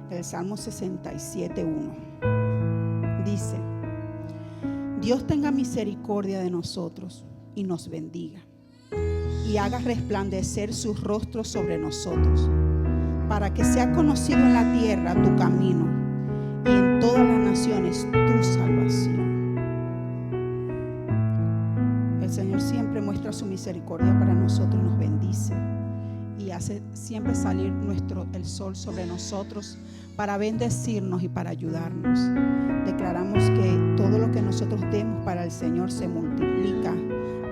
El Salmo 67:1 dice: Dios tenga misericordia de nosotros y nos bendiga, y haga resplandecer su rostro sobre nosotros, para que sea conocido en la tierra tu camino y en todas las naciones tu salvación. El Señor siempre muestra su misericordia para nosotros, nos bendice y hace siempre salir el sol sobre nosotros para bendecirnos y para ayudarnos. Declaramos que todo lo que nosotros demos para el Señor se multiplica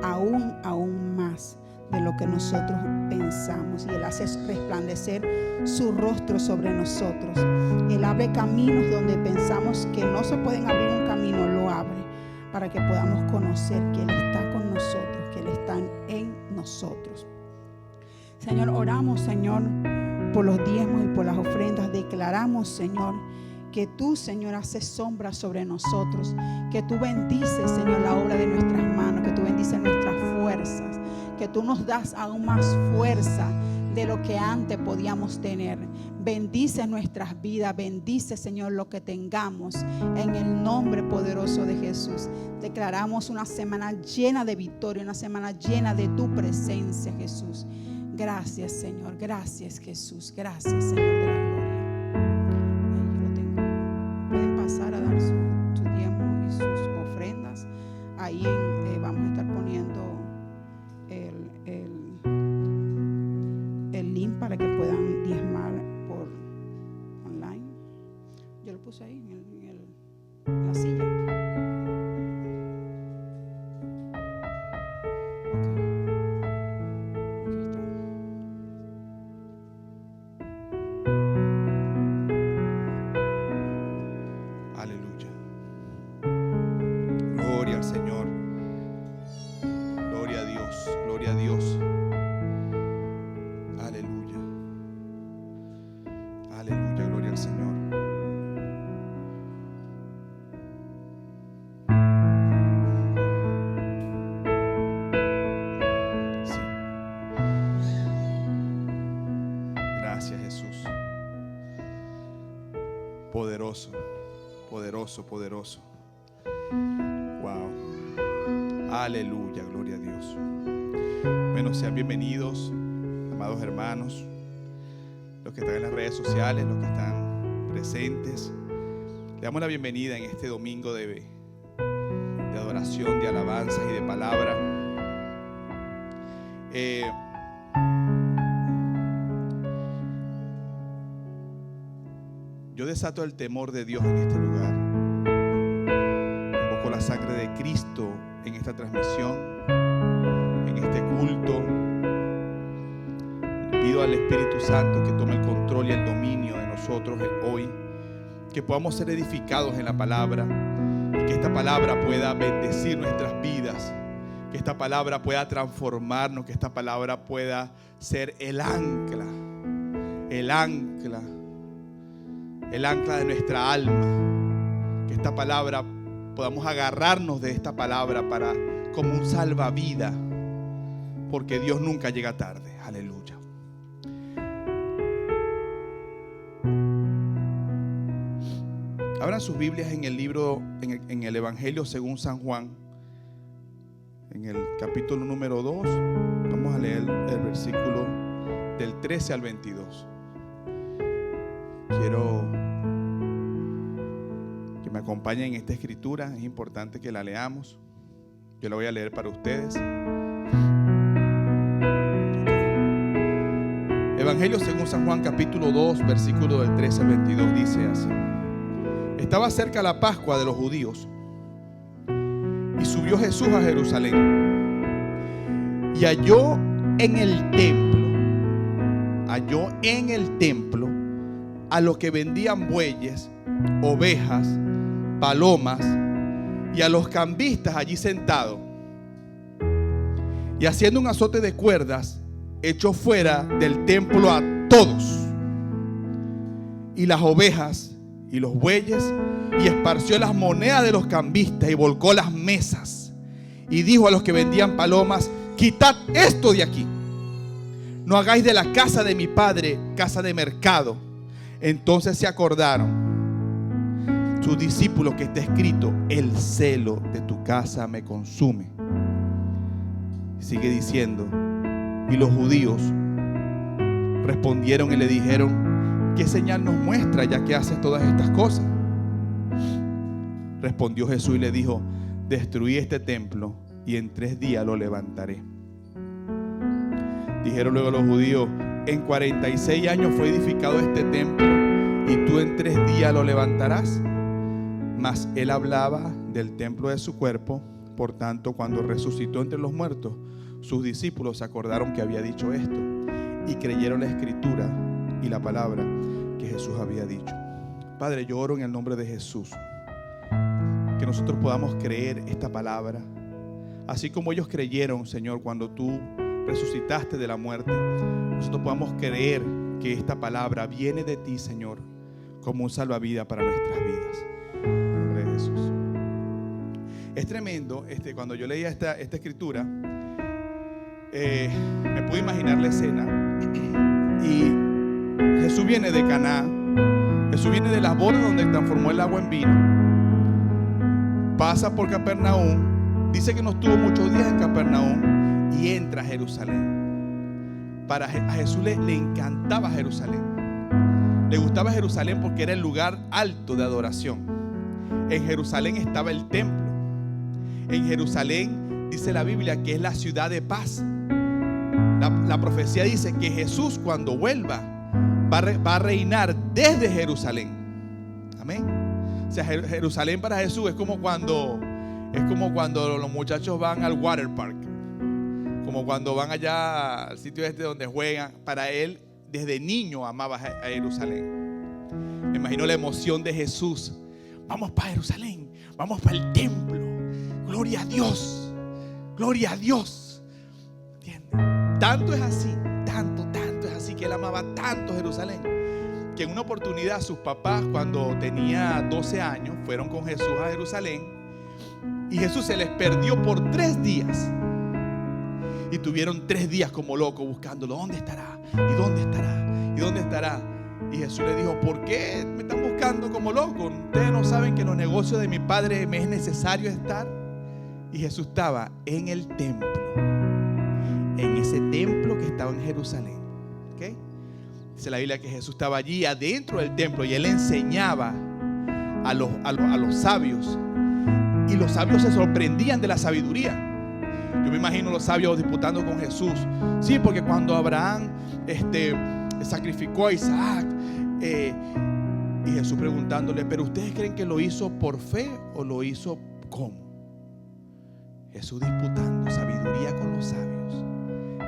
aún más de lo que nosotros pensamos, y Él hace resplandecer su rostro sobre nosotros. Él abre caminos donde pensamos que no se pueden abrir un camino, lo abre para que podamos conocer que Él está con nosotros, que Él está en nosotros. Señor, oramos, Señor, por los diezmos y por las ofrendas. Declaramos, Señor, que tú, Señor, haces sombra sobre nosotros, que tú bendices, Señor, la obra de nuestras manos, que tú bendices nuestras fuerzas, que tú nos das aún más fuerza de lo que antes podíamos tener. Bendice nuestras vidas, bendice, Señor, lo que tengamos, en el nombre poderoso de Jesús. Declaramos una semana llena de victoria, una semana llena de tu presencia, Jesús. Gracias, Señor, gracias, Jesús, gracias, Señor de la gloria. Ahí lo tengo. Pueden pasar a dar su diezmo y sus ofrendas. Ahí vamos a estar poniendo el link para que puedan diezmar por online. Yo lo puse ahí en la silla. Aleluya. Gloria al Señor. Gloria a Dios. Gloria a Dios. Aleluya. Aleluya. Gloria al Señor. Sí. Gracias, Jesús. Poderoso. Poderoso, poderoso. Wow. Aleluya, gloria a Dios. Bueno, sean bienvenidos, amados hermanos, los que están en las redes sociales, los que están presentes. Le damos la bienvenida en este domingo de adoración, de alabanzas y de palabra. Yo desato el temor de Dios en este lugar. Invoco la sangre de Cristo en esta transmisión, en este culto. Pido al Espíritu Santo que tome el control y el dominio de nosotros hoy, que podamos ser edificados en la palabra y que esta palabra pueda bendecir nuestras vidas, que esta palabra pueda transformarnos, que esta palabra pueda ser el ancla de nuestra alma, que esta palabra podamos agarrarnos de esta palabra como un salvavidas, porque Dios nunca llega tarde. Aleluya. Abran sus Biblias en el libro, en el Evangelio según San Juan, en el capítulo número 2. Vamos a leer el versículo del 13 al 22. Quiero que me acompañen en esta escritura. Es importante que la leamos. Yo la voy a leer para ustedes. Evangelio según San Juan, capítulo 2, versículo del 13 al 22, dice así: Estaba cerca la Pascua de los judíos, y subió Jesús a Jerusalén, y halló en el templo a los que vendían bueyes, ovejas, palomas, y a los cambistas allí sentados. Y haciendo un azote de cuerdas, echó fuera del templo a todos, y las ovejas y los bueyes, y esparció las monedas de los cambistas, y volcó las mesas, y dijo a los que vendían palomas: quitad esto de aquí, no hagáis de la casa de mi padre casa de mercado. Entonces se acordaron sus discípulos que está escrito: el celo de tu casa me consume. Sigue diciendo: y los judíos respondieron y le dijeron: ¿qué señal nos muestra ya que haces todas estas cosas? Respondió Jesús y le dijo: destruí este templo y en 3 días lo levantaré. Dijeron luego los judíos: en 46 años fue edificado este templo y tú en 3 días lo levantarás. Mas él hablaba del templo de su cuerpo. Por tanto, cuando resucitó entre los muertos, sus discípulos se acordaron que había dicho esto y creyeron la escritura y la palabra que Jesús había dicho. Padre, yo oro en el nombre de Jesús, que nosotros podamos creer esta palabra, así como ellos creyeron, Señor, cuando tú resucitaste de la muerte. Nosotros podamos creer que esta palabra viene de ti, Señor, como un salvavidas para nuestras vidas. En el nombre de Jesús. Es tremendo, cuando yo leía esta escritura, me pude imaginar la escena. Y Jesús viene de Caná. Jesús viene de las bodas donde transformó el agua en vino. Pasa por Capernaum. Dice que no estuvo muchos días en Capernaum y entra a Jerusalén. A Jesús le encantaba Jerusalén. Le gustaba Jerusalén porque era el lugar alto de adoración. En Jerusalén estaba el templo. En Jerusalén dice la Biblia que es la ciudad de paz. La profecía dice que Jesús, cuando vuelva, va a reinar desde Jerusalén. Amén. O sea, Jerusalén para Jesús es como cuando los muchachos van al water park, como cuando van allá al sitio donde juegan. Para él, desde niño amaba a Jerusalén. Me imagino la emoción de Jesús. Vamos para Jerusalén, vamos para el templo. Gloria a Dios, gloria a Dios. ¿Entiendes? Tanto es así, tanto es así que él amaba tanto Jerusalén, que en una oportunidad sus papás, cuando tenía 12 años, fueron con Jesús a Jerusalén y Jesús se les perdió por 3 días. Y tuvieron 3 días como locos buscándolo. ¿Dónde estará? ¿Y dónde estará? ¿Y dónde estará? Y Jesús le dijo: ¿por qué me están buscando como loco? ¿Ustedes no saben que en los negocios de mi Padre me es necesario estar? Y Jesús estaba en el templo, en ese templo que estaba en Jerusalén. ¿Okay? Dice la Biblia que Jesús estaba allí adentro del templo y él enseñaba a los sabios. Y los sabios se sorprendían de la sabiduría. Yo me imagino los sabios disputando con Jesús. Sí, porque cuando Abraham sacrificó a Isaac, y Jesús preguntándole: ¿pero ustedes creen que lo hizo por fe o lo hizo cómo? Jesús disputando sabiduría con los sabios.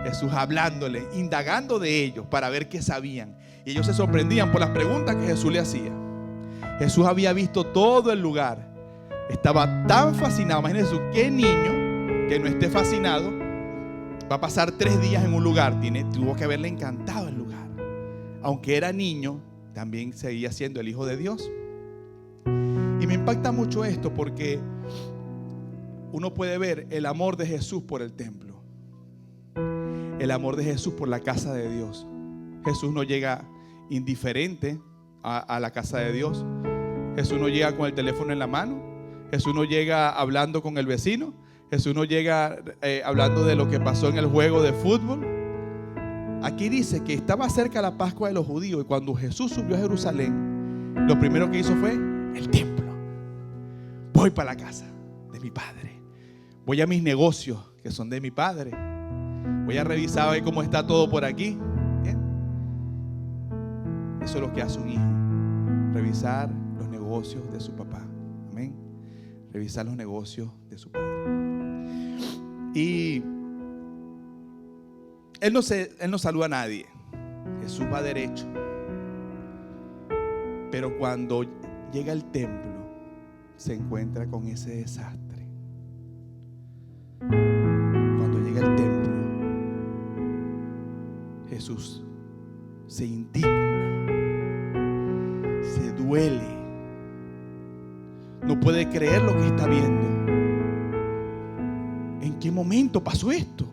Jesús hablándole, indagando de ellos para ver qué sabían. Y ellos se sorprendían por las preguntas que Jesús le hacía. Jesús había visto todo el lugar. Estaba tan fascinado. Imagínense, ¿qué niño que no esté fascinado va a pasar 3 días en un lugar? Tuvo que haberle encantado el lugar. Aunque era niño, también seguía siendo el Hijo de Dios. Y me impacta mucho esto porque uno puede ver el amor de Jesús por el templo, el amor de Jesús por la casa de Dios. Jesús no llega indiferente a la casa de Dios. Jesús no llega con el teléfono en la mano. Jesús no llega hablando con el vecino. Jesús no llega hablando de lo que pasó en el juego de fútbol. Aquí dice que estaba cerca la Pascua de los judíos y cuando Jesús subió a Jerusalén, lo primero que hizo fue el templo. Voy para la casa de mi Padre. Voy a mis negocios que son de mi Padre. Voy a revisar a ver cómo está todo por aquí. ¿Bien? Eso es lo que hace un hijo. Revisar los negocios de su papá. Amén. Revisar los negocios de su padre. Y Él no saluda a nadie. Jesús va derecho. Pero cuando llega al templo, se encuentra con ese desastre. Cuando llega al templo, Jesús se indigna, se duele, no puede creer lo que está viendo. ¿En qué momento pasó esto?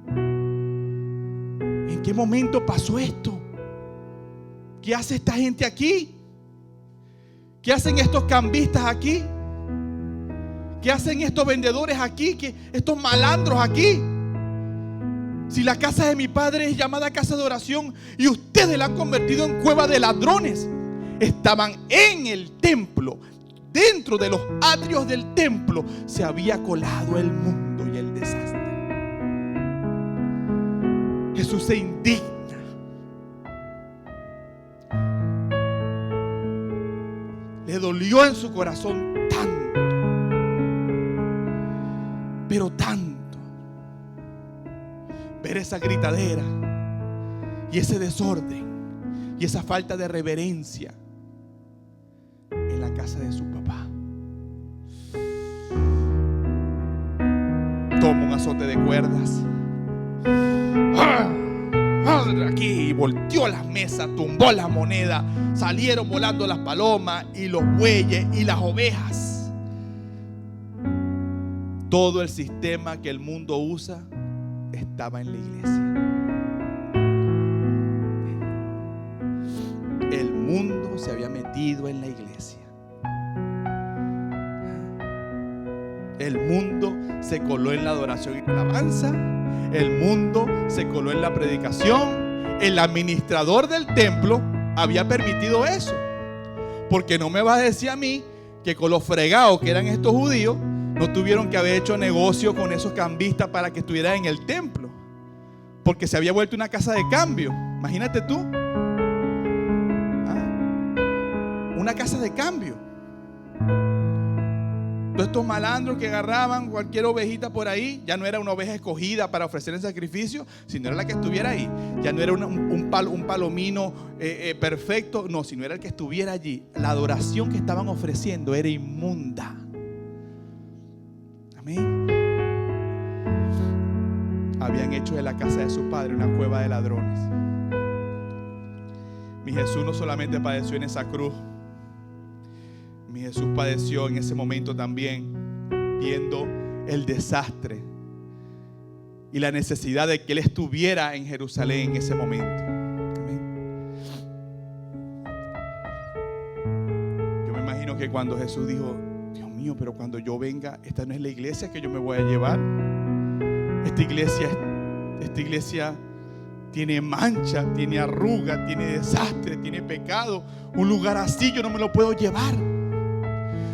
¿En qué momento pasó esto? ¿qué hace esta gente aquí? ¿Qué hacen estos cambistas aquí? ¿Qué hacen estos vendedores aquí? ¿Qué, estos malandros aquí? Si la casa de mi padre es llamada casa de oración y ustedes la han convertido en cueva de ladrones. Estaban en el templo, dentro de los atrios del templo se había colado el mundo y el desastre. Jesús se indigna. Le dolió en su corazón tanto, pero tanto, ver esa gritadera y ese desorden y esa falta de reverencia en la casa de su papá. Toma un azote de cuerdas, aquí volteó las mesas, tumbó las monedas, salieron volando las palomas y los bueyes y las ovejas. Todo el sistema que el mundo usa estaba en la iglesia. El mundo se había metido en la iglesia. El mundo se coló en la adoración y la alabanza. El mundo se coló en la predicación. El administrador del templo había permitido eso. Porque no me vas a decir a mí que con los fregados que eran estos judíos no tuvieron que haber hecho negocio con esos cambistas para que estuvieran en el templo. Porque se había vuelto una casa de cambio. Imagínate tú. Una casa de cambio. Todos estos malandros que agarraban cualquier ovejita por ahí, ya no era una oveja escogida para ofrecer el sacrificio, sino era la que estuviera ahí. Ya no era un palomino perfecto, no, sino era el que estuviera allí. La adoración que estaban ofreciendo era inmunda. Amén. Habían hecho de la casa de su padre una cueva de ladrones. Mi Jesús no solamente padeció en esa cruz. Mi Jesús padeció en ese momento también, viendo el desastre y la necesidad de que Él estuviera en Jerusalén en ese momento. Amén. Yo me imagino que cuando Jesús dijo: Dios mío, pero cuando yo venga, esta no es la iglesia que yo me voy a llevar. Esta iglesia tiene mancha, tiene arruga, tiene desastre, tiene pecado. Un lugar así yo no me lo puedo llevar.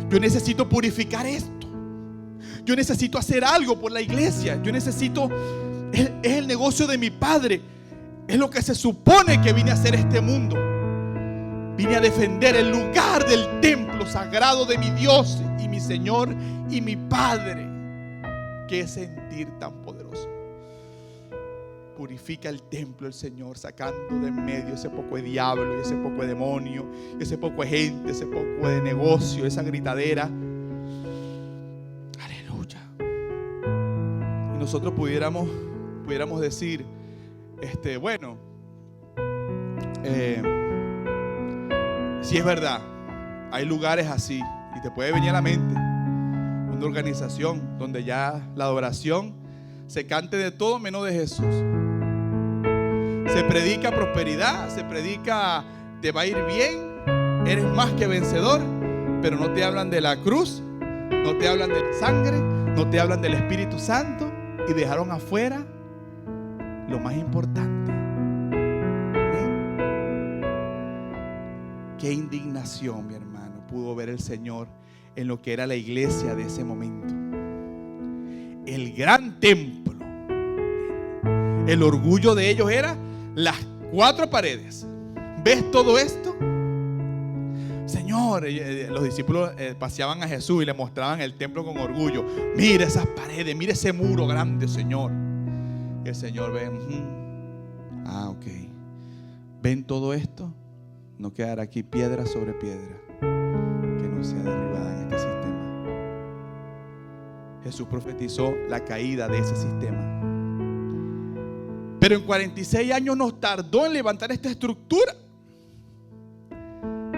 Yo necesito purificar esto. Yo necesito hacer algo por la iglesia. Yo necesito, es el negocio de mi padre. Es lo que se supone que vine a hacer este mundo. Vine a defender el lugar del templo sagrado de mi Dios y mi Señor y mi Padre. Qué sentir tan poderoso. Purifica el templo el Señor, sacando de en medio ese poco de diablo y ese poco de demonio, ese poco de gente, ese poco de negocio, esa gritadera. Aleluya. Y nosotros pudiéramos decir, bueno, si es verdad, hay lugares así, y te puede venir a la mente una organización donde ya la adoración se cante de todo menos de Jesús. Se predica prosperidad, se predica te va a ir bien, eres más que vencedor, pero no te hablan de la cruz, no te hablan de la sangre, no te hablan del Espíritu Santo, y dejaron afuera lo más importante. Qué indignación, mi hermano, pudo ver el Señor en lo que era la iglesia de ese momento. El gran templo. El orgullo de ellos era las 4 paredes. ¿Ves todo esto? Señor, los discípulos paseaban a Jesús y le mostraban el templo con orgullo. Mira esas paredes, mira ese muro grande, Señor. Y el Señor ve, ok. ¿Ven todo esto? No quedará aquí piedra sobre piedra que no sea derribada en este sistema. Jesús profetizó la caída de ese sistema. Pero en 46 años nos tardó en levantar esta estructura.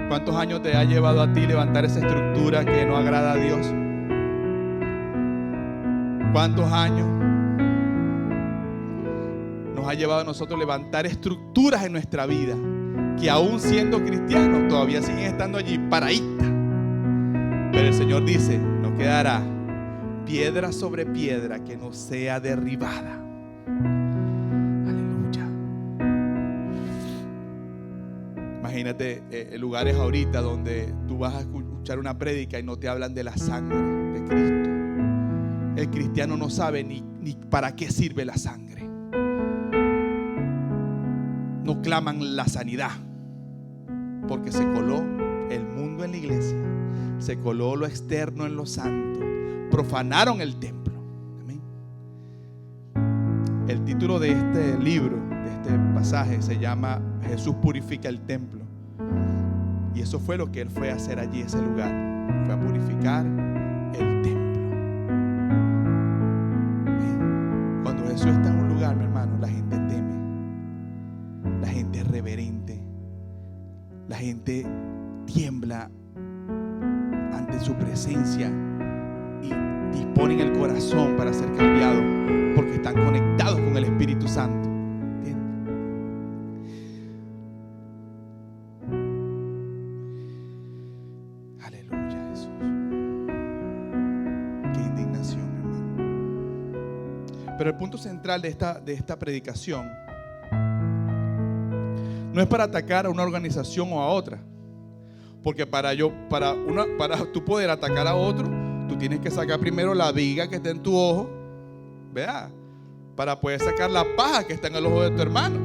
¿Cuántos años te ha llevado a ti levantar esa estructura que no agrada a Dios? ¿Cuántos años nos ha llevado a nosotros levantar estructuras en nuestra vida que aún siendo cristianos todavía siguen estando allí paraítas. Pero el Señor dice, no quedará piedra sobre piedra que no sea derribada. Aleluya. Imagínate lugares ahorita donde tú vas a escuchar una prédica y no te hablan de la sangre de Cristo. El cristiano no sabe ni para qué sirve la sangre. No claman la sanidad, porque se coló el mundo en la iglesia, se coló lo externo en lo santo, profanaron el templo. Amén. El título de este libro, de este pasaje, se llama Jesús purifica el templo. Y eso fue lo que él fue a hacer allí, ese lugar. Fue a purificar el templo. Amén. Cuando Jesús está en un lugar, mi hermano, la gente teme. La gente es reverente. La gente tiembla ante su presencia y disponen el corazón para ser cambiados porque están conectados con el Espíritu Santo. ¿Entiendes? Aleluya, Jesús. Qué indignación, hermano. Pero el punto central de esta predicación no es para atacar a una organización o a otra. Porque para tú poder atacar a otro, tú tienes que sacar primero la viga que está en tu ojo, ¿verdad? Para poder sacar la paja que está en el ojo de tu hermano.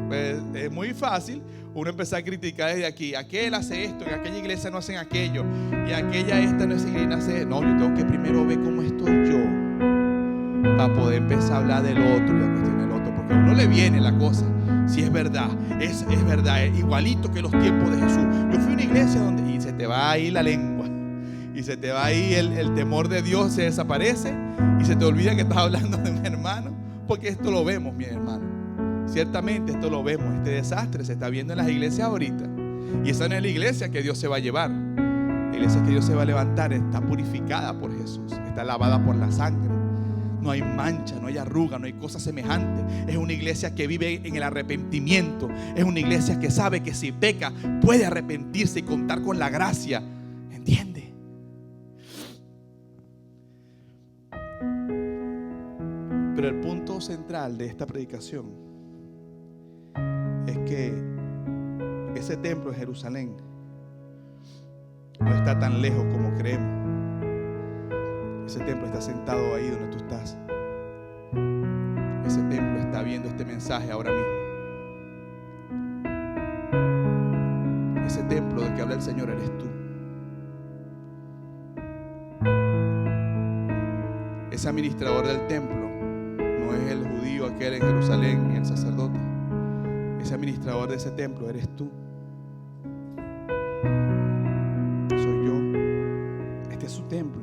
Pues es muy fácil uno empezar a criticar desde aquí. Aquel hace esto, en aquella iglesia no hacen aquello, y aquella no es iglesia, hace. No, yo tengo que primero ver cómo estoy yo para poder empezar a hablar del otro y a cuestionar el otro. Porque a uno le viene la cosa. Si es verdad, es verdad, es igualito que los tiempos de Jesús. Yo fui a una iglesia donde, y se te va ahí la lengua, y se te va ahí el temor de Dios, se desaparece, y se te olvida que estás hablando de un hermano, porque esto lo vemos, mi hermano. Ciertamente esto lo vemos, este desastre se está viendo en las iglesias ahorita. Y esa no es la iglesia que Dios se va a llevar. La iglesia que Dios se va a levantar está purificada por Jesús, está lavada por la sangre. No hay mancha, no hay arruga, no hay cosa semejante. Es una iglesia que vive en el arrepentimiento. Es una iglesia que sabe que si peca puede arrepentirse y contar con la gracia. ¿Entiende? Pero el punto central de esta predicación es que ese templo de Jerusalén no está tan lejos como creemos. Ese templo está sentado ahí donde tú estás. Ese templo está viendo este mensaje ahora mismo. Ese templo del que habla el Señor eres tú. Ese administrador del templo no es el judío aquel en Jerusalén ni el sacerdote. Ese administrador de ese templo eres tú. Soy yo. Este es su templo.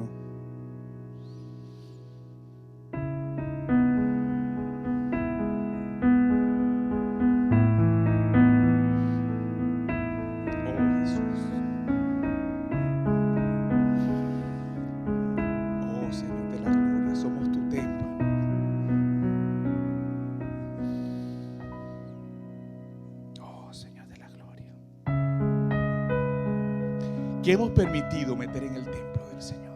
¿Qué hemos permitido meter en el templo del Señor?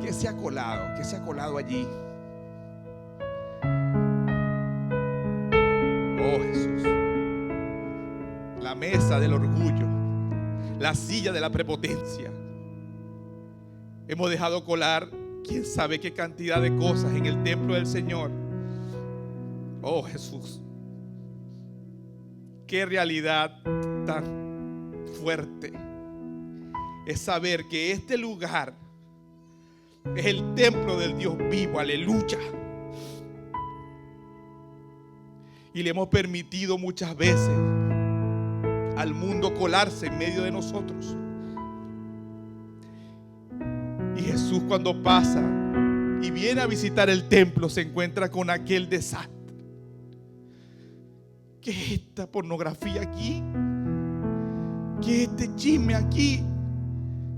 ¿Qué se ha colado? ¿Qué se ha colado allí? Oh Jesús, la mesa del orgullo, la silla de la prepotencia. Hemos dejado colar quién sabe qué cantidad de cosas en el templo del Señor. Oh Jesús, qué realidad tan fuerte es saber que este lugar es el templo del Dios vivo. Aleluya. Y le hemos permitido muchas veces al mundo colarse en medio de nosotros. Y Jesús, cuando pasa y viene a visitar el templo, se encuentra con aquel desastre. ¿Qué es esta pornografía aquí? ¿Qué es este chisme aquí?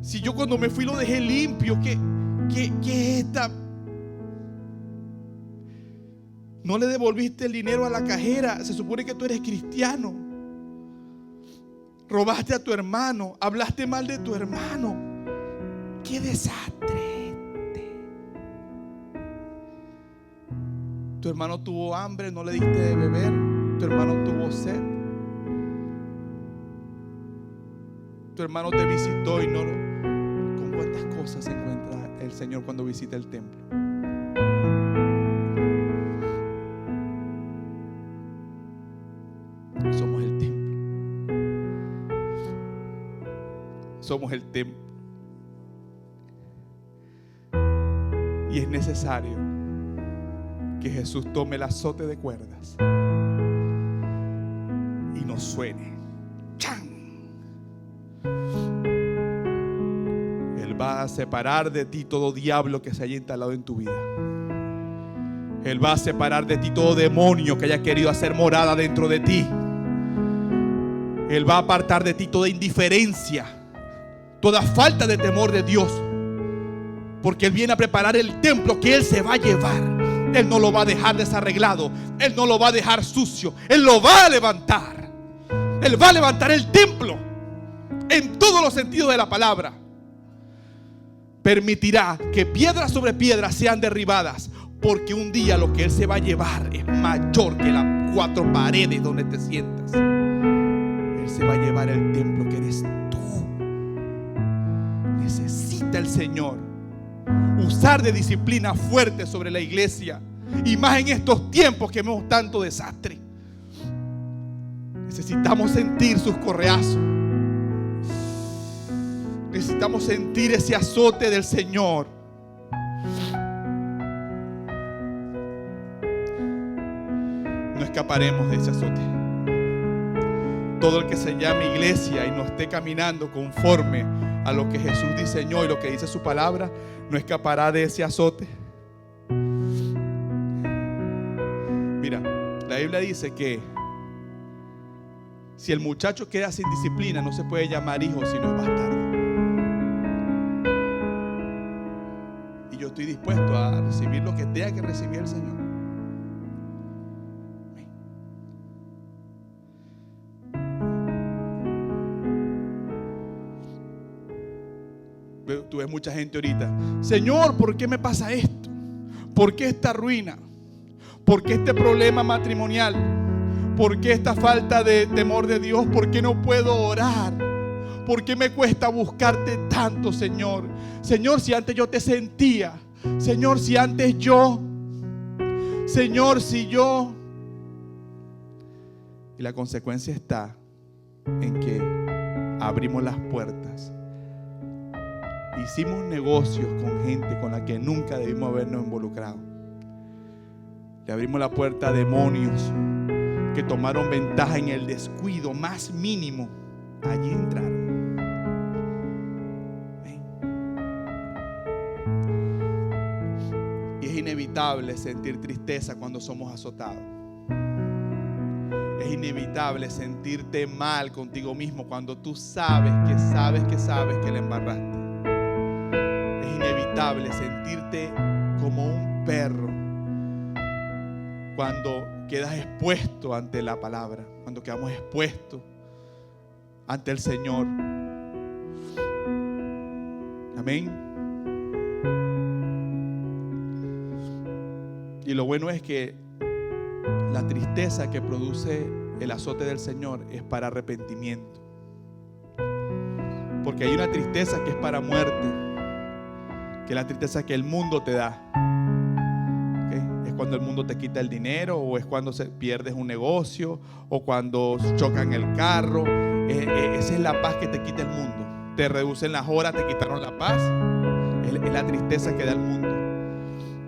Si yo cuando me fui lo dejé limpio, ¿qué es esta? No le devolviste el dinero a la cajera. Se supone que tú eres cristiano. Robaste a tu hermano. Hablaste mal de tu hermano. ¡Qué desastre! Tu hermano tuvo hambre, no le diste de beber. Tu hermano tuvo sed. Tu hermano te visitó y no lo... ¿Con cuántas cosas se encuentra el Señor cuando visita el templo? Somos el templo. Somos el templo. Y es necesario que Jesús tome el azote de cuerdas y nos suene. ¡Chan! Él va a separar de ti todo diablo que se haya instalado en tu vida. Él va a separar de ti todo demonio que haya querido hacer morada dentro de ti. Él va a apartar de ti toda indiferencia, toda falta de temor de Dios, porque Él viene a preparar el templo que Él se va a llevar. Él no lo va a dejar desarreglado. Él no lo va a dejar sucio. Él lo va a levantar. Él va a levantar el templo en todos los sentidos de la palabra. Permitirá que piedra sobre piedra sean derribadas, porque un día lo que Él se va a llevar es mayor que las 4 paredes donde te sientas. Él se va a llevar el templo que eres tú. Necesita el Señor usar de disciplina fuerte sobre la iglesia, y más en estos tiempos que vemos tanto desastre. Necesitamos sentir sus correazos. Necesitamos sentir ese azote del Señor. No escaparemos de ese azote. Todo el que se llame iglesia y no esté caminando conforme a lo que Jesús diseñó y lo que dice su palabra, no escapará de ese azote. Mira, la Biblia dice que si el muchacho queda sin disciplina, no se puede llamar hijo, sino es bastardo. Y yo estoy dispuesto a recibir lo que tenga que recibir el Señor. Tú ves mucha gente ahorita: Señor, ¿por qué me pasa esto? ¿Por qué esta ruina? ¿Por qué este problema matrimonial? ¿Por qué esta falta de temor de Dios? ¿Por qué no puedo orar? ¿Por qué me cuesta buscarte tanto, Señor? Señor, si antes yo te sentía. Señor, si antes yo. Señor, si yo. Y la consecuencia está en que abrimos las puertas. Hicimos negocios con gente con la que nunca debimos habernos involucrado. Le abrimos la puerta a demonios que tomaron ventaja en el descuido más mínimo. Allí entraron. Y es inevitable sentir tristeza cuando somos azotados. Es inevitable sentirte mal contigo mismo cuando tú sabes que la embarraste. Es inevitable sentirte como un perro cuando quedas expuesto ante la palabra, cuando quedamos expuestos ante el Señor. Amén. Y lo bueno es que la tristeza que produce el azote del Señor es para arrepentimiento. Porque hay una tristeza que es para muerte, que es la tristeza que el mundo te da. ¿Okay? Es cuando el mundo te quita el dinero, o es cuando pierdes un negocio, o cuando chocan el carro. Esa es la paz que te quita el mundo. Te reducen las horas, te quitaron la paz. Es la tristeza que da el mundo.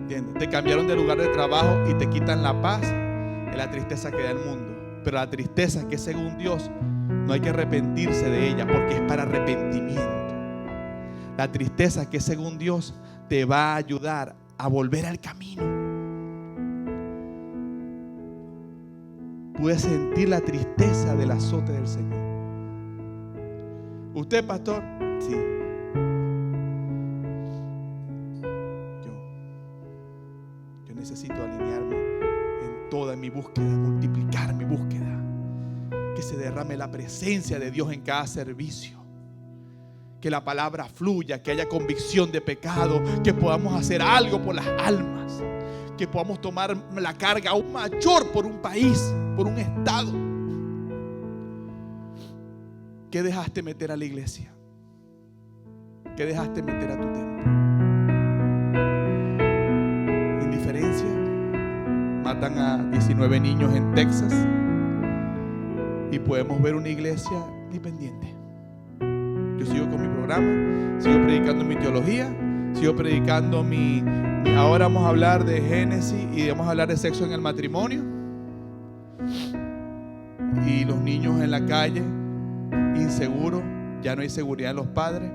¿Entiendes? Te cambiaron de lugar de trabajo y te quitan la paz. Es la tristeza que da el mundo. Pero la tristeza que según Dios no hay que arrepentirse de ella, porque es para arrepentimiento. La tristeza que según Dios te va a ayudar a volver al camino. Puedes sentir la tristeza del azote del Señor. ¿Usted, pastor? Sí. Yo necesito alinearme en mi búsqueda, multiplicar mi búsqueda. Que se derrame la presencia de Dios en cada servicio. Que la palabra fluya, que haya convicción de pecado, que podamos hacer algo por las almas, que podamos tomar la carga aún mayor por un país, por un estado. ¿Qué dejaste meter a la iglesia? ¿Qué dejaste meter a tu templo? Indiferencia. Matan a 19 niños en Texas y podemos ver una iglesia independiente. Yo sigo con mi programa, sigo predicando mi teología, sigo predicando ahora vamos a hablar de Génesis y vamos a hablar de sexo en el matrimonio. Y los niños en la calle, inseguros, ya no hay seguridad en los padres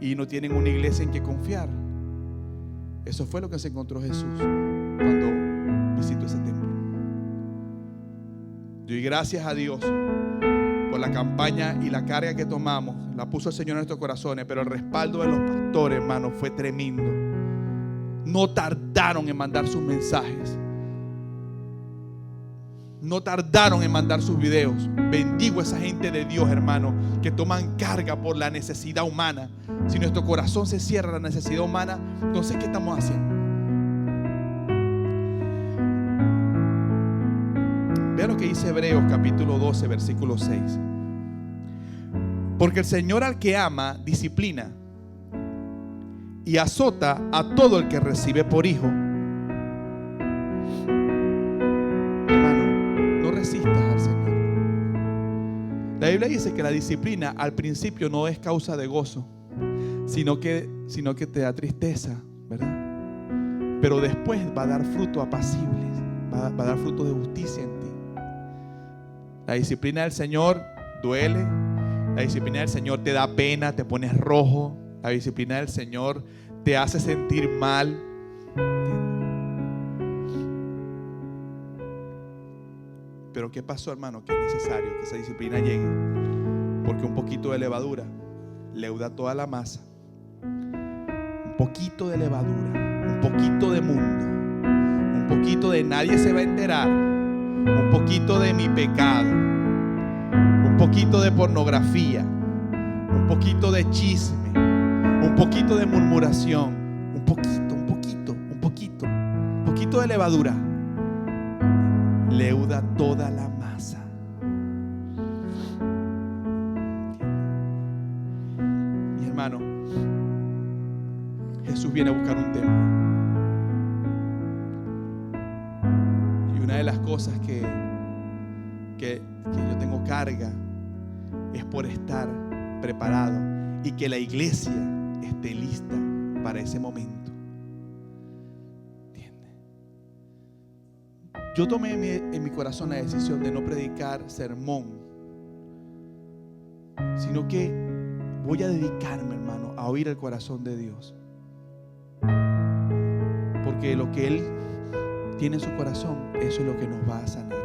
y no tienen una iglesia en que confiar. Eso fue lo que se encontró Jesús cuando visitó ese templo. Doy gracias a Dios por la campaña y la carga que tomamos. La puso el Señor en nuestros corazones, pero el respaldo de los pastores, hermanos, fue tremendo. No tardaron en mandar sus mensajes, no tardaron en mandar sus videos. Bendigo a esa gente de Dios, hermano, que toman carga por la necesidad humana. Si nuestro corazón se cierra a la necesidad humana, entonces ¿qué estamos haciendo? Vean lo que dice Hebreos capítulo 12 versículo 6. Porque el Señor al que ama disciplina y azota a todo el que recibe por hijo. Hermano, no resistas al Señor. La Biblia dice que la disciplina al principio no es causa de gozo, sino que te da tristeza, ¿verdad? Pero después va a dar fruto apacibles, va a dar fruto de justicia en ti. La disciplina del Señor duele. La disciplina del Señor te da pena, te pones rojo. La disciplina del Señor te hace sentir mal. Pero ¿qué pasó, hermano? Que es necesario que esa disciplina llegue, porque un poquito de levadura leuda toda la masa. Un poquito de levadura, un poquito de mundo, un poquito de nadie se va a enterar, un poquito de mi pecado, un poquito de pornografía, un poquito de chisme, un poquito de murmuración, un poquito de levadura leuda toda la masa. Mi hermano, Jesús viene a buscar un templo. Y una de las cosas que yo tengo carga es por estar preparado y que la iglesia esté lista para ese momento. ¿Entiendes? Yo tomé en mi corazón la decisión de no predicar sermón, sino que voy a dedicarme, hermano, a oír el corazón de Dios. Porque lo que Él tiene en su corazón, eso es lo que nos va a sanar.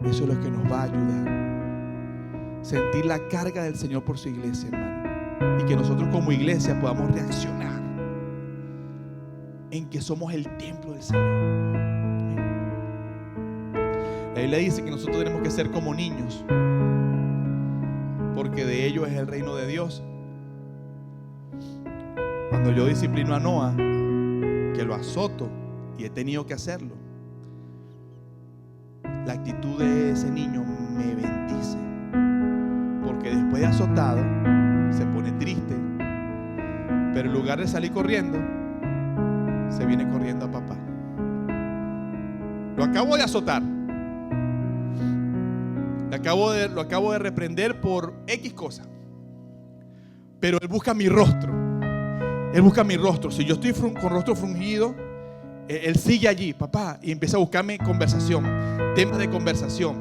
Eso es lo que nos va a ayudar. Sentir la carga del Señor por su iglesia, hermano. Y que nosotros como iglesia podamos reaccionar en que somos el templo del Señor. La Biblia dice que nosotros tenemos que ser como niños, porque de ellos es el reino de Dios. Cuando yo disciplino a Noah, que lo azoto, y he tenido que hacerlo, la actitud de ese niño me bendice, porque después de azotado se pone triste, pero en lugar de salir corriendo, se viene corriendo a papá. Lo acabo de azotar, lo acabo de reprender por X cosa, pero él busca mi rostro. Él busca mi rostro. Si yo estoy con rostro fruncido, él sigue allí, papá, y empieza a buscarme conversación, tema de conversación,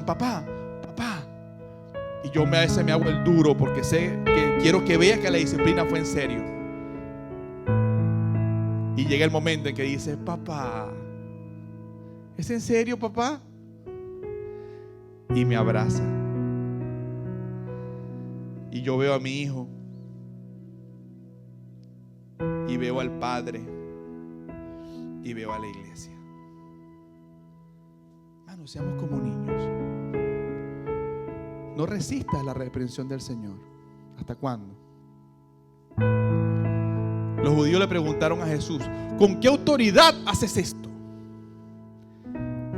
papá. Y yo a veces me hago el duro porque sé que quiero que vea que la disciplina fue en serio. Y llega el momento en que dice, papá, ¿es en serio, papá? Y me abraza. Y yo veo a mi hijo y veo al Padre y veo a la iglesia. Hermanos, seamos como niños. No resistas la reprensión del Señor. ¿Hasta cuándo? Los judíos le preguntaron a Jesús: ¿con qué autoridad haces esto?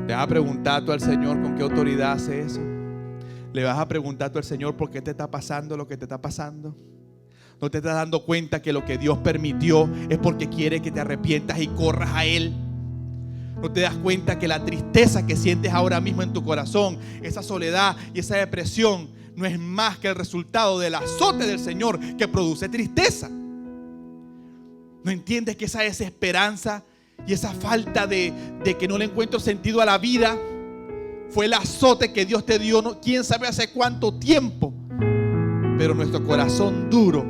¿Le vas a preguntar tú al Señor con qué autoridad hace eso? ¿Le vas a preguntar tú al Señor por qué te está pasando lo que te está pasando? ¿No te estás dando cuenta que lo que Dios permitió es porque quiere que te arrepientas y corras a Él? ¿No te das cuenta que la tristeza que sientes ahora mismo en tu corazón, esa soledad y esa depresión, no es más que el resultado del azote del Señor que produce tristeza? ¿No entiendes que esa desesperanza y esa falta de que no le encuentro sentido a la vida fue el azote que Dios te dio, quién sabe hace cuánto tiempo? Pero nuestro corazón duro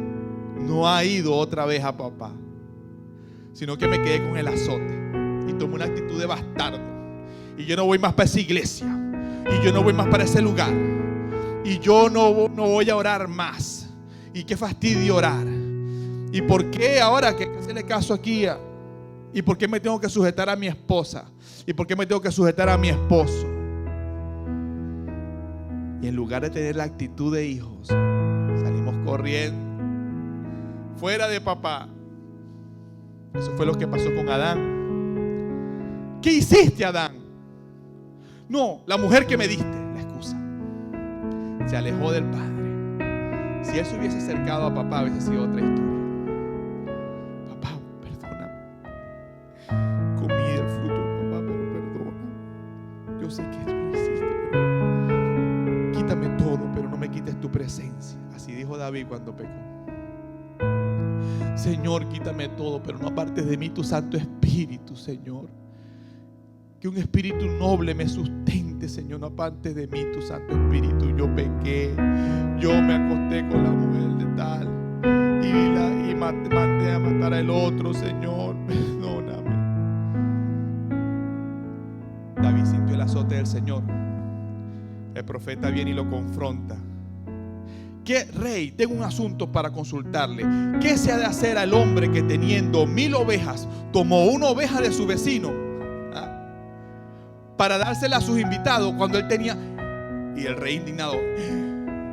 no ha ido otra vez a papá, sino que me quedé con el azote y tomé una actitud de bastardo. Y yo no voy más para esa iglesia, y yo no voy más para ese lugar, y yo no voy a orar más. Y qué fastidio orar. ¿Y por qué ahora que hacerle caso aquí? ¿Y por qué me tengo que sujetar a mi esposa? ¿Y por qué me tengo que sujetar a mi esposo? Y en lugar de tener la actitud de hijos, salimos corriendo fuera de papá. Eso fue lo que pasó con Adán. ¿Qué hiciste, Adán? No, la mujer que me diste. La excusa. Se alejó del padre. Si él se hubiese acercado a papá, hubiese sido otra historia. Papá, perdóname. Comí el fruto, papá, pero perdona. Yo sé que tú lo hiciste, pero quítame todo, pero no me quites tu presencia. Así dijo David cuando pecó. Señor, quítame todo, pero no apartes de mí tu Santo Espíritu, Señor. Que un espíritu noble me sustente, Señor. No apartes de mí tu Santo Espíritu. Yo pequé, yo me acosté con la mujer de tal y mandé a matar al otro, Señor. Perdóname. David sintió el azote del Señor. El profeta viene y lo confronta. ¿Qué rey? Tengo un asunto para consultarle. ¿Qué se ha de hacer al hombre que teniendo 1000 ovejas tomó una oveja de su vecino para dársela a sus invitados cuando él tenía? Y el rey indignado: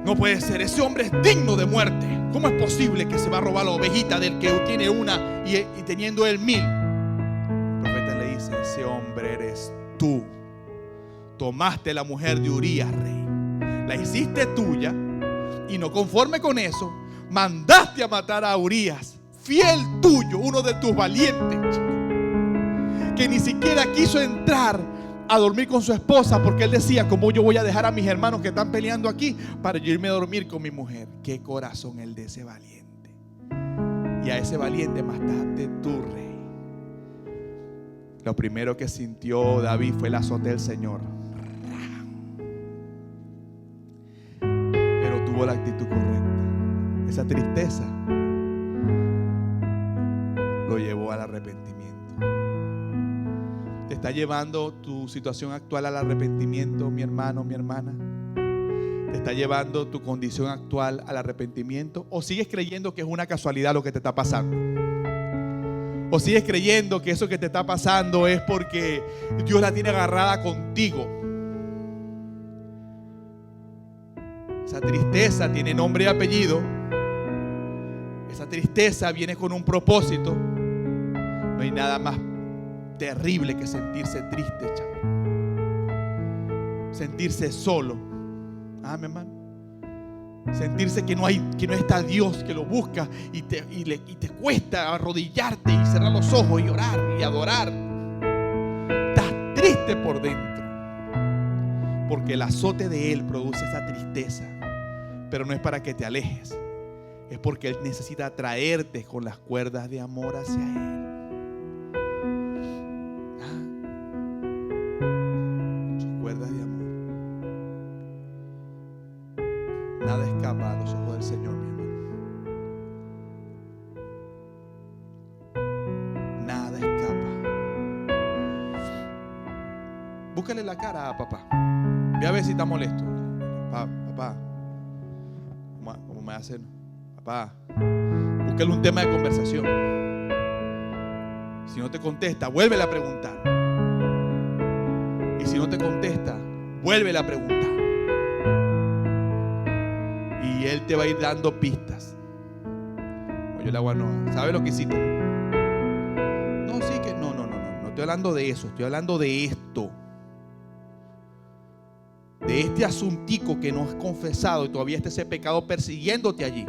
no puede ser, ese hombre es digno de muerte. ¿Cómo es posible que se va a robar la ovejita del que tiene una y teniendo él 1000? El profeta le dice: ese hombre eres tú. Tomaste la mujer de Urías, rey, la hiciste tuya. Y no conforme con eso, mandaste a matar a Urías, fiel tuyo, uno de tus valientes, que ni siquiera quiso entrar a dormir con su esposa, porque él decía: ¿cómo yo voy a dejar a mis hermanos que están peleando aquí para yo irme a dormir con mi mujer? Qué corazón el de ese valiente. Y a ese valiente mataste tú, rey. Lo primero que sintió David fue el azote del Señor. Tuvo la actitud correcta. Esa tristeza lo llevó al arrepentimiento. ¿Te está llevando tu situación actual al arrepentimiento, mi hermano, mi hermana? ¿Te está llevando tu condición actual al arrepentimiento? ¿O sigues creyendo que es una casualidad lo que te está pasando? ¿O sigues creyendo que eso que te está pasando es porque Dios la tiene agarrada contigo? Esa tristeza tiene nombre y apellido. Esa tristeza viene con un propósito. No hay nada más terrible que sentirse triste, chavo. Sentirse solo. Mi hermano. Sentirse que no está Dios, que lo busca y te cuesta arrodillarte y cerrar los ojos y orar y adorar. Estás triste por dentro, porque el azote de Él produce esa tristeza. Pero no es para que te alejes, es porque Él necesita atraerte con las cuerdas de amor hacia Él. Sus cuerdas de amor. Nada escapa a los ojos del Señor, mi hermano. Nada escapa. Búscale la cara a papá. Ve a ver si está molesto. Papá. ¿Cómo me hace? Papá, búscale un tema de conversación. Si no te contesta, vuélvele a preguntar. Y si no te contesta, vuélvele a preguntar. Y Él te va a ir dando pistas. Oye, el agua no. ¿Sabes lo que hiciste? No, sí que no estoy hablando de eso. Estoy hablando de esto. De este asuntico que no has confesado y todavía está ese pecado persiguiéndote allí.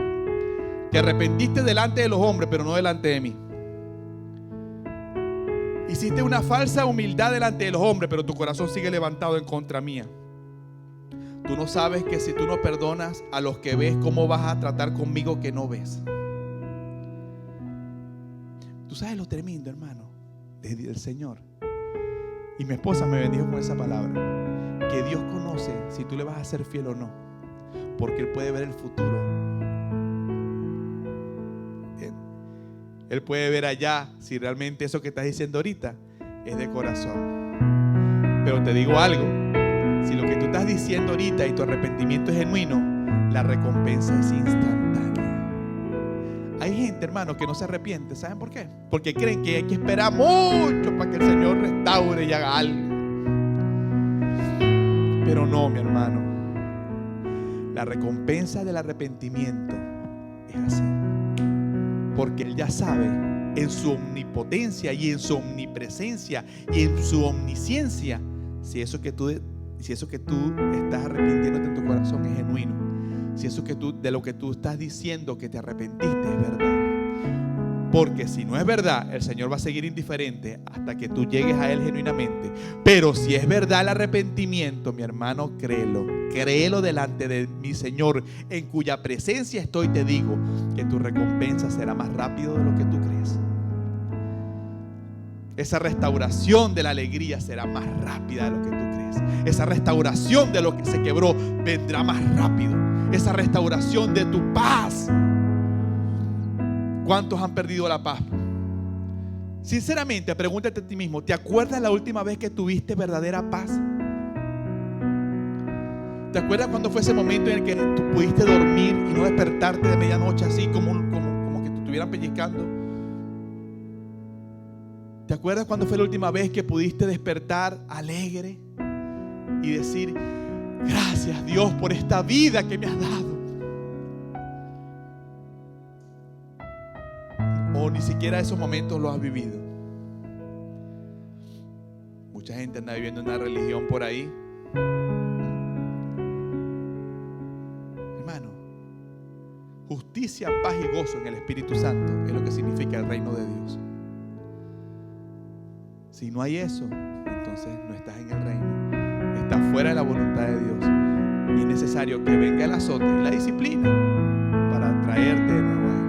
Te arrepentiste delante de los hombres, pero no delante de mí. Hiciste una falsa humildad delante de los hombres, pero tu corazón sigue levantado en contra mía. Tú no sabes que si tú no perdonas a los que ves, ¿cómo vas a tratar conmigo que no ves? Tú sabes lo tremendo, hermano, del Señor. Y mi esposa me bendijo con esa palabra. Que Dios conoce si tú le vas a ser fiel o no, porque Él puede ver el futuro. Él puede ver allá si realmente eso que estás diciendo ahorita es de corazón. Pero te digo algo, si lo que tú estás diciendo ahorita y tu arrepentimiento es genuino, la recompensa es instantánea. Hay gente, hermano, que no se arrepiente. ¿Saben por qué? Porque creen que hay que esperar mucho para que el Señor restaure y haga algo. Pero no, mi hermano. La recompensa del arrepentimiento es así. Porque Él ya sabe en su omnipotencia y en su omnipresencia y en su omnisciencia si eso que tú estás arrepintiéndote en tu corazón es genuino. Si eso de lo que tú estás diciendo que te arrepentiste es verdad. Porque si no es verdad, el Señor va a seguir indiferente hasta que tú llegues a Él genuinamente. Pero si es verdad el arrepentimiento, mi hermano, créelo delante de mi Señor, en cuya presencia estoy. Te digo que tu recompensa será más rápido de lo que tú crees. Esa restauración de la alegría será más rápida de lo que tú crees. Esa restauración de lo que se quebró vendrá más rápido. Esa restauración de tu paz. ¿Cuántos han perdido la paz? Sinceramente, pregúntate a ti mismo, ¿te acuerdas la última vez que tuviste verdadera paz? ¿Te acuerdas cuando fue ese momento en el que tú pudiste dormir y no despertarte de medianoche así como que te estuvieran pellizcando? ¿Te acuerdas cuando fue la última vez que pudiste despertar alegre y decir, gracias Dios por esta vida que me has dado? O ni siquiera esos momentos los has vivido. Mucha gente anda viviendo una religión por ahí. Hermano, justicia, paz y gozo en el Espíritu Santo es lo que significa el reino de Dios. Si no hay eso, entonces no estás en el reino. Estás fuera de la voluntad de Dios. Y es necesario que venga el azote y la disciplina para traerte de nuevo a Él.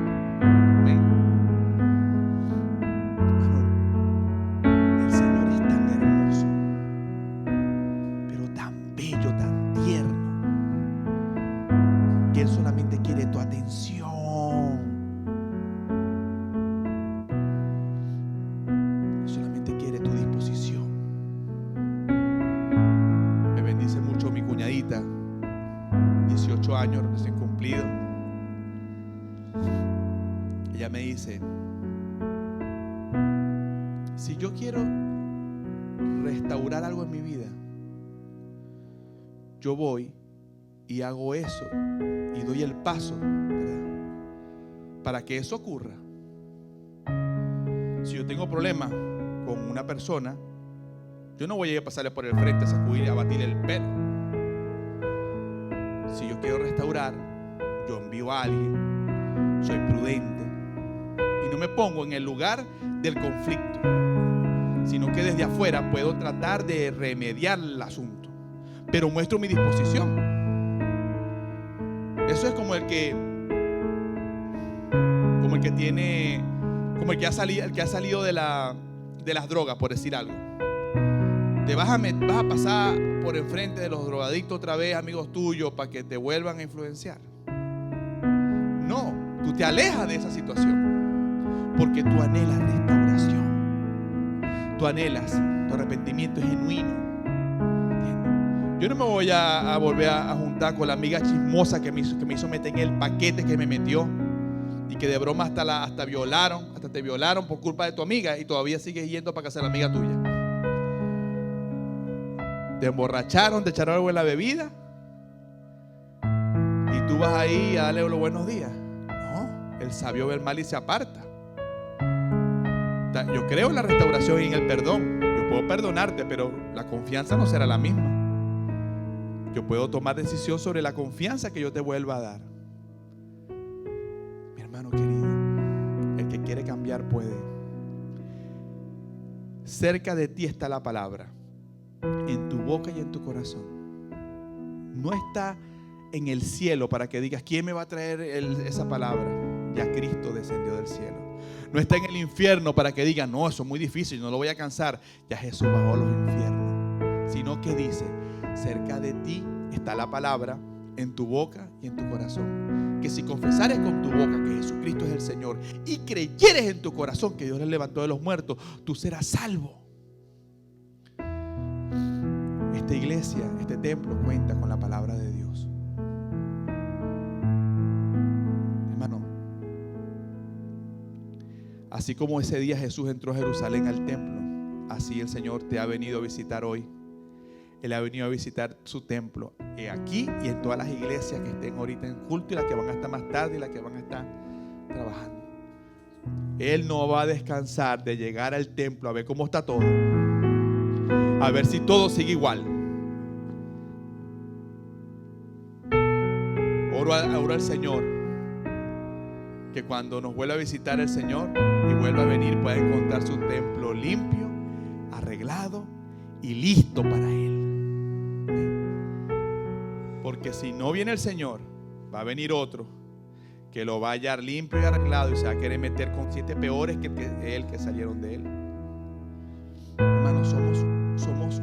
Ella me dice, si yo quiero restaurar algo en mi vida, yo voy y hago eso y doy el paso, ¿verdad?, para que eso ocurra. Si yo tengo problemas con una persona, yo no voy a ir a pasarle por el frente, a sacudir y a batirle el pelo. Si yo quiero restaurar, yo envío a alguien, soy prudente y no me pongo en el lugar del conflicto, sino que desde afuera puedo tratar de remediar el asunto, pero muestro mi disposición. Eso es como el que ha salido de las drogas, por decir algo. Te vas a pasar por enfrente de los drogadictos otra vez, amigos tuyos, para que te vuelvan a influenciar. No, tú te alejas de esa situación porque tú anhelas restauración. Tú anhelas, tu arrepentimiento es genuino. Yo no me voy a volver a juntar con la amiga chismosa que me hizo meter en el paquete que me metió y que de broma hasta te violaron por culpa de tu amiga y todavía sigues yendo para casa de la amiga tuya. te emborracharon, te echaron algo en la bebida y tú vas ahí a darle los buenos días. No, el sabio ve el mal y se aparta. Yo creo en la restauración y en el perdón. Yo puedo perdonarte, pero la confianza no será la misma. Yo puedo tomar decisión sobre la confianza que yo te vuelva a dar. Mi hermano querido, el que quiere cambiar puede. Cerca de ti está la palabra, en tu boca y en tu corazón. No está en el cielo para que digas, ¿quién me va a traer esa palabra? Ya Cristo descendió del cielo. No está en el infierno para que digan, no, eso es muy difícil, no lo voy a alcanzar. Ya Jesús bajó a los infiernos. Sino que dice, cerca de ti está la palabra, en tu boca y en tu corazón. Que si confesares con tu boca que Jesucristo es el Señor y creyeres en tu corazón que Dios le levantó de los muertos, tú serás salvo. Esta iglesia, este templo cuenta con la palabra de Dios. Hermano, así como ese día Jesús entró a Jerusalén al templo, así el Señor te ha venido a visitar hoy. Él ha venido a visitar su templo aquí y en todas las iglesias que estén ahorita en culto y las que van a estar más tarde y las que van a estar trabajando. Él no va a descansar de llegar al templo a ver cómo está todo, a ver si todo sigue igual. Oro al Señor que cuando nos vuelva a visitar el Señor y vuelva a venir pueda encontrar su templo limpio, arreglado y listo para Él. Porque si no viene el Señor, va a venir otro que lo va a hallar limpio y arreglado y se va a querer meter con 7 peores que él, que salieron de él. Hermanos, somos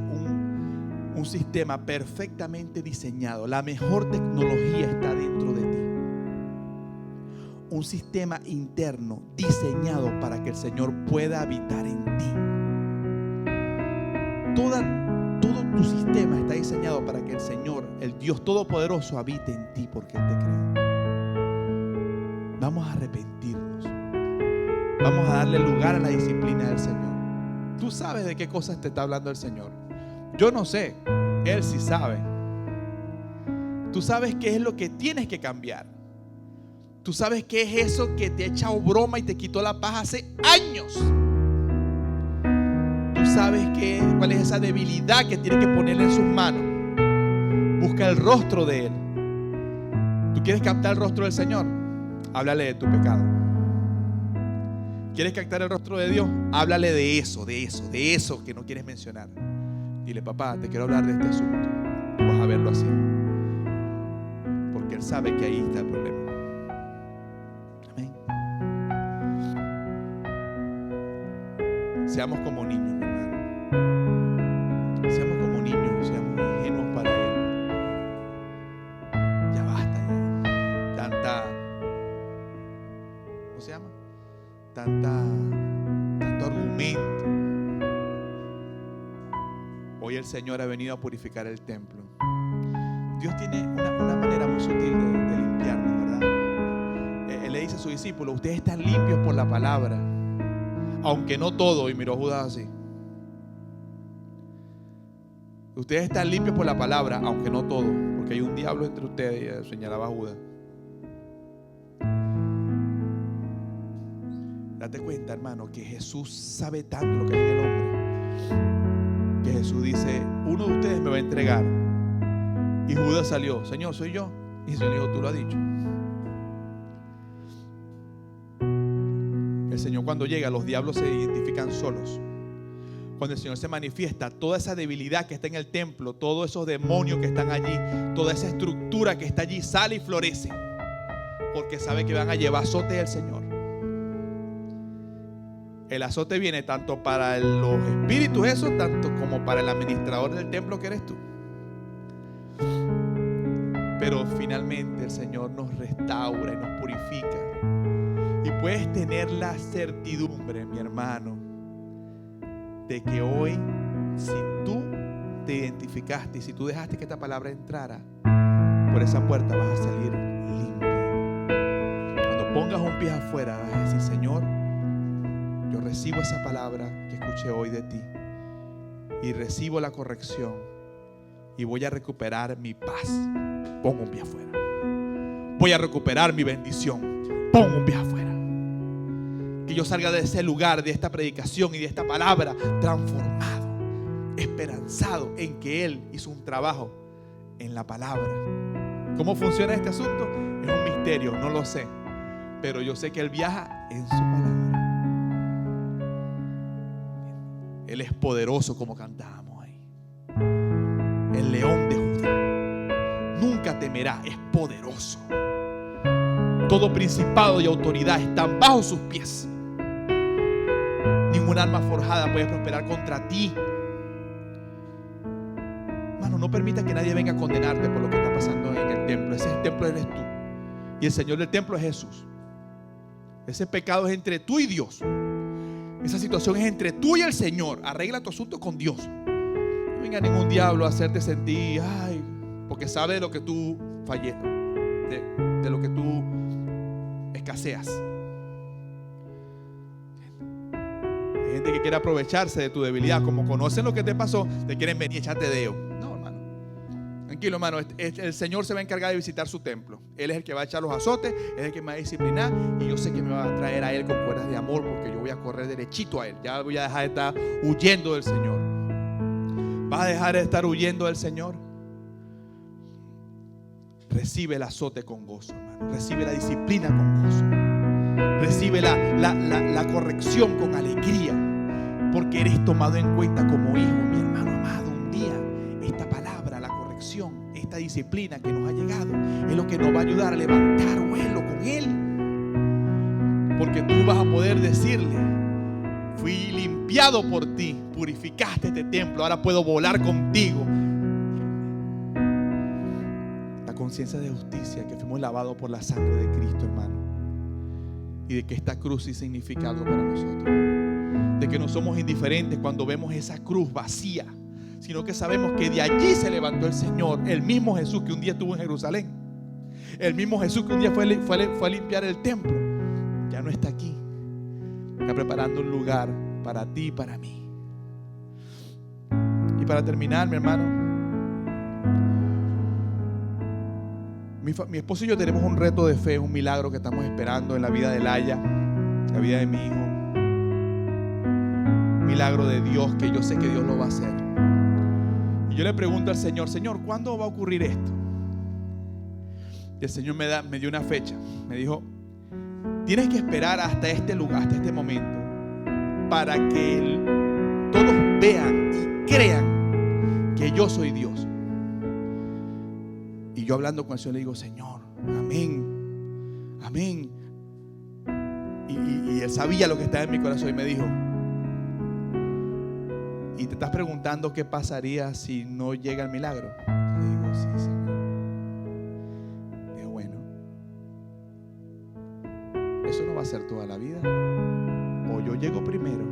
un sistema perfectamente diseñado. La mejor tecnología está dentro de ti. Un sistema interno diseñado para que el Señor pueda habitar en ti. Todo tu sistema está diseñado para que el Señor, el Dios Todopoderoso, habite en ti porque Él te creó. Vamos a arrepentirnos. Vamos a darle lugar a la disciplina del Señor. Tú sabes de qué cosas te está hablando el Señor. Yo no sé, Él sí sabe. Tú sabes qué es lo que tienes que cambiar. Tú sabes qué es eso que te ha echado broma y te quitó la paz hace años. Tú sabes cuál es esa debilidad que tienes que ponerle en sus manos. Busca el rostro de Él. ¿Tú quieres captar el rostro del Señor? Háblale de tu pecado. ¿Quieres captar el rostro de Dios? Háblale de eso que no quieres mencionar. Dile, papá, te quiero hablar de este asunto. Tú vas a verlo así. Porque Él sabe que ahí está el problema. Amén. Seamos como niños, mi hermano. Seamos como niños, seamos ingenuos para Él. Ya basta ya. ¿Cómo se llama? Tanto argumento. Hoy el Señor ha venido a purificar el templo. Dios tiene una manera muy sutil de limpiarnos, ¿verdad? Él le dice a sus discípulos, ustedes están limpios por la palabra, aunque no todo. Y miró a Judas así. Ustedes están limpios por la palabra, aunque no todo, porque hay un diablo entre ustedes, señalaba Judas. Date cuenta, hermano, que Jesús sabe tanto lo que hay en el hombre, que Jesús dice, uno de ustedes me va a entregar. Y Judas salió, Señor, soy yo. Y el Señor dijo, tú lo has dicho. El Señor, cuando llega, los diablos se identifican solos. Cuando el Señor se manifiesta, toda esa debilidad que está en el templo, todos esos demonios que están allí, toda esa estructura que está allí, sale y florece, porque sabe que van a llevar azote del Señor. El azote viene tanto para los espíritus esos, tanto como para el administrador del templo que eres tú. Pero finalmente el Señor nos restaura y nos purifica. Y puedes tener la certidumbre, mi hermano, de que hoy, si tú te identificaste y si tú dejaste que esta palabra entrara, por esa puerta vas a salir limpio. Cuando pongas un pie afuera, vas a decir, Señor, yo recibo esa palabra que escuché hoy de ti y recibo la corrección y voy a recuperar mi paz. Pongo un pie afuera. Voy a recuperar mi bendición. Pongo un pie afuera. Que yo salga de ese lugar, de esta predicación y de esta palabra transformado, esperanzado en que Él hizo un trabajo en la palabra. ¿Cómo funciona este asunto? Es un misterio, no lo sé, pero yo sé que Él viaja en su palabra. Él es poderoso, como cantábamos ahí. El león de Judá nunca temerá, es poderoso. Todo principado y autoridad están bajo sus pies. Ningún arma forjada puede prosperar contra ti. Hermano, no permita que nadie venga a condenarte por lo que está pasando en el templo. Ese templo eres tú. Y el Señor del templo es Jesús. Ese pecado es entre tú y Dios. Esa situación es entre tú y el Señor. Arregla tu asunto con Dios. No venga ningún diablo a hacerte sentir, ay, porque sabe de lo que tú falles, de lo que tú escaseas. Hay gente que quiere aprovecharse de tu debilidad. Como conocen lo que te pasó, te quieren venir y echarte dedo. No, hermano. Tranquilo, hermano. El Señor se va a encargar de visitar su templo. Él es el que va a echar los azotes, es el que me va a disciplinar. Y yo sé que me va a traer a Él con cuerdas de amor, porque yo voy a correr derechito a Él. Ya voy a dejar de estar huyendo del Señor. ¿Vas a dejar de estar huyendo del Señor? Recibe el azote con gozo, hermano. Recibe la disciplina con gozo. Recibe la corrección con alegría, porque eres tomado en cuenta como hijo, mi hermano amado. Un día esta palabra, la corrección, esta disciplina que nos ha llegado, es lo que nos va a ayudar a levantar vuelo con Él, porque tú vas a poder decirle: fui limpiado por ti, purificaste este templo, ahora puedo volar contigo. La conciencia de justicia, que fuimos lavados por la sangre de Cristo, hermano, y de que esta cruz sí significa algo para nosotros, de que no somos indiferentes cuando vemos esa cruz vacía, sino que sabemos que de allí se levantó el Señor, el mismo Jesús que un día estuvo en Jerusalén, el mismo Jesús que un día fue a limpiar el templo. Ya no está aquí, está preparando un lugar para ti y para mí. Y para terminar, mi hermano, mi esposo y yo tenemos un reto de fe, un milagro que estamos esperando en la vida de Laia, la vida de mi hijo. Un milagro de Dios que yo sé que Dios lo va a hacer. Y yo le pregunto al Señor: Señor, ¿cuándo va a ocurrir esto? Y el Señor me dio una fecha. Me dijo: tienes que esperar hasta este lugar, hasta este momento, para que todos vean y crean que yo soy Dios. Y yo hablando con el Señor le digo: Señor, amén, amén. Y Él sabía lo que estaba en mi corazón y me dijo: ¿y te estás preguntando qué pasaría si no llega el milagro? Le digo: sí, Señor. Digo: bueno, eso no va a ser toda la vida. O yo llego primero,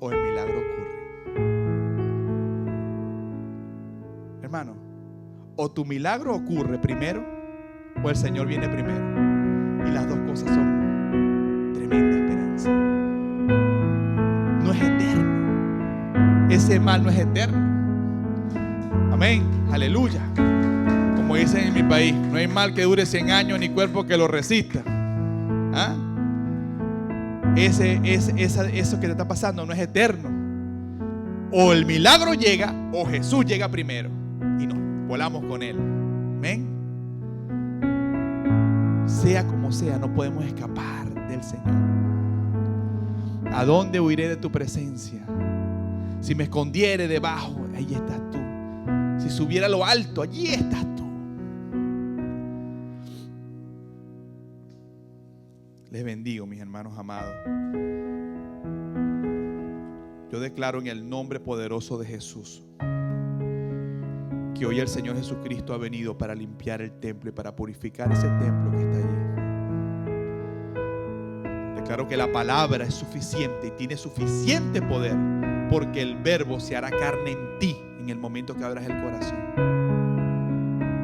o el milagro ocurre. Hermano, o tu milagro ocurre primero, o el Señor viene primero. Y las dos cosas son tremenda esperanza. No es eterno. Ese mal no es eterno. Amén, aleluya. Como dicen en mi país, no hay mal que dure 100 años ni cuerpo que lo resista. ¿Ah? Eso que te está pasando no es eterno. O el milagro llega, o Jesús llega primero y nos volamos con Él. Amén. Sea como sea, no podemos escapar del Señor. ¿A dónde huiré de tu presencia? Si me escondiere debajo, ahí estás tú. Si subiera a lo alto, allí estás tú. Les bendigo, mis hermanos amados. Yo declaro en el nombre poderoso de Jesús que hoy el Señor Jesucristo ha venido para limpiar el templo y para purificar ese templo que está allí. Declaro que la palabra es suficiente y tiene suficiente poder, porque el verbo se hará carne en ti en el momento que abras el corazón.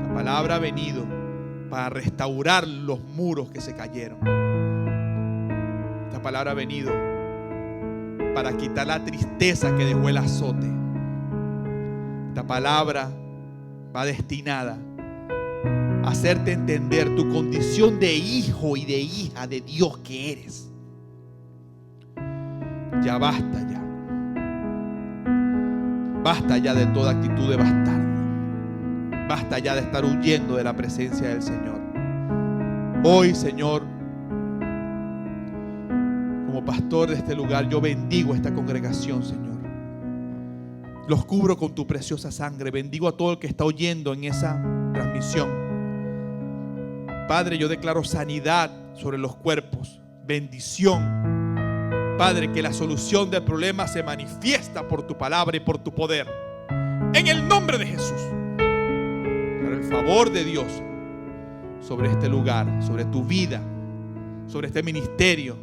La palabra ha venido para restaurar los muros que se cayeron. Esta palabra ha venido para quitar la tristeza que dejó el azote. Esta palabra va destinada a hacerte entender tu condición de hijo y de hija de Dios que eres. Ya basta ya. Basta ya de toda actitud de bastardo. Basta ya de estar huyendo de la presencia del Señor. Hoy, Señor, como pastor de este lugar, yo bendigo a esta congregación, Señor. Los cubro con tu preciosa sangre. Bendigo a todo el que está oyendo en esa transmisión. Padre, yo declaro sanidad sobre los cuerpos. Bendición. Padre, que la solución del problema se manifiesta por tu palabra y por tu poder. En el nombre de Jesús. Por el favor de Dios sobre este lugar, sobre tu vida, sobre este ministerio.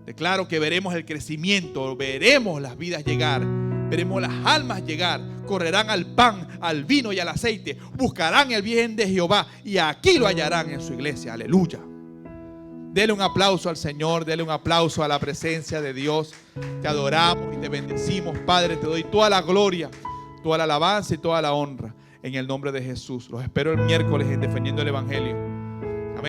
Declaro que veremos el crecimiento, veremos las vidas llegar, veremos las almas llegar. Correrán al pan, al vino y al aceite. Buscarán el bien de Jehová y aquí lo hallarán en su iglesia. Aleluya. Dele un aplauso al Señor, dele un aplauso a la presencia de Dios. Te adoramos y te bendecimos, Padre. Te doy toda la gloria, toda la alabanza y toda la honra en el nombre de Jesús. Los espero el miércoles en Defendiendo el Evangelio.